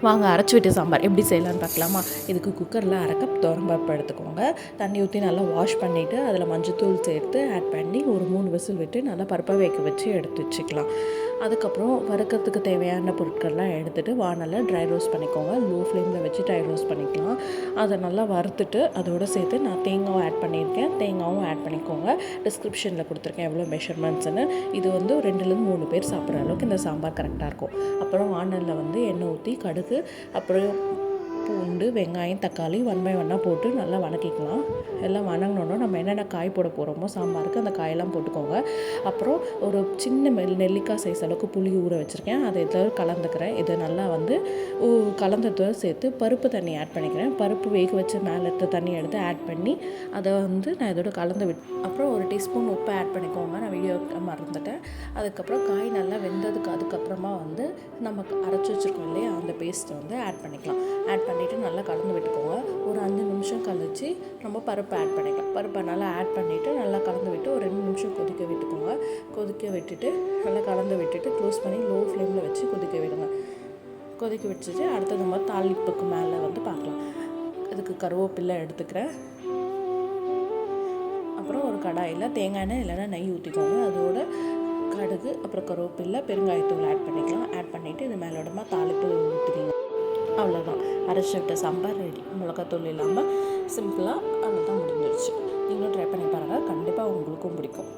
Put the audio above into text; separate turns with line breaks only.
வாங்க அரைச்சி விட்ட சாம்பார் எப்படி செய்யலான்னு பார்க்கலாமா. இதுக்கு குக்கரில் அரை கப் துவரம்பருப்பு எடுத்துக்கோங்க. தண்ணி ஊற்றி நல்லா வாஷ் பண்ணிவிட்டு அதில் மஞ்சத்தூள் சேர்த்து ஆட் பண்ணி ஒரு 3 விசில் விட்டு நல்லா பருப்பை வேக வச்சு எடுத்து வச்சுக்கலாம். அதுக்கப்புறம் வறுக்கிறதுக்கு தேவையான பொருட்கள்லாம் எடுத்துகிட்டு வானலில் ட்ரை ரோஸ்ட் பண்ணிக்கோங்க. லோ ஃப்ளேமில் வச்சு ட்ரை ரோஸ்ட் பண்ணிக்கலாம். அதை நல்லா வறுத்துட்டு அதோடு சேர்த்து நான் தேங்காவும் ஆட் பண்ணியிருக்கேன். தேங்காவும் ஆட் பண்ணிக்கோங்க. டிஸ்கிரிப்ஷனில் கொடுத்துருக்கேன் எவ்வளோ மெஷர்மெண்ட்ஸ்னு. இது வந்து 2லேருந்து 3 பேர் சாப்பிட்ற அளவுக்கு இந்த சாம்பார் கரெக்டாக இருக்கும். அப்புறம் வானலில் வந்து எண்ணெய் ஊற்றி கடுகு, அப்புறம் பூண்டு, வெங்காயம், தக்காளி 1 by 1 போட்டு நல்லா வதக்கிக்கலாம். எல்லாம் வதங்கினோன்னா நம்ம என்னென்ன காய் போட போகிறோமோ சாம்பாருக்கு அந்த காயெல்லாம் போட்டுக்கோங்க. அப்புறம் ஒரு சின்ன நெல்லிக்காய் சைஸ் அளவுக்கு புளி ஊற வச்சுருக்கேன். அதை இதில் கலந்துக்கிறேன். இதை நல்லா வந்து கலந்ததோடு சேர்த்து பருப்பு தண்ணி ஆட் பண்ணிக்கிறேன். பருப்பு வேக வச்சு மேலே எடுத்த தண்ணி எடுத்து ஆட் பண்ணி அதை வந்து நான் இதோட கலந்து அப்புறம் ஒரு டீஸ்பூன் உப்பு ஆட் பண்ணிக்கோங்க. நான் வீடியோ மறந்துட்டேன். அதுக்கப்புறம் காய் நல்லா வெந்ததுக்கு அதுக்கப்புறமா வந்து நம்ம அரைச்சி வச்சுருக்கோம் இல்லையா, அந்த பேஸ்ட்டை வந்து ஆட் பண்ணிக்கலாம். ஆட் பண்ணிவிட்டு நல்லா கலந்து விட்டுக்கோங்க. ஒரு 5 நிமிஷம் கழிச்சு நம்ம பருப்பை ஆட் பண்ணிக்கலாம். பருப்பை நல்லா ஆட் பண்ணிவிட்டு நல்லா கலந்து விட்டு ஒரு 2 நிமிஷம் கொதிக்க விட்டுக்கோங்க. கொதிக்க விட்டுட்டு நல்லா கலந்து விட்டுட்டு க்ளோஸ் பண்ணி லோ ஃப்ளேமில் வச்சு கொதிக்க விடுங்க. கொதிக்க வச்சுட்டு அடுத்து நம்ம தாளிப்புக்கு மேலே வந்து பார்க்கலாம். இதுக்கு கருவேப்பிலை எடுத்துக்கிறேன். அப்புறம் ஒரு கடாயில் தேங்காய் எண்ணெய் இல்லைன்னா நெய் ஊற்றிக்கோங்க. அதோட கடுகு, அப்புறம் கருவேப்பிலை, பெருங்காயத்தூள் ஆட் பண்ணிக்கலாம். ஆட் பண்ணிவிட்டு இது மேலோடமா தாளிப்பு ஊற்றிக்கிங்க. அவ்வளோதான், அரைச்சி விட்ட சாம்பார் ரெடி. மிளகாத்தூள் இல்லாமல் சிம்பிளாக அவ்வளோதான் முடிஞ்சிருச்சு. நீங்களும் ட்ரை பண்ணி பாருங்கள். கண்டிப்பாக உங்களுக்கும் பிடிக்கும்.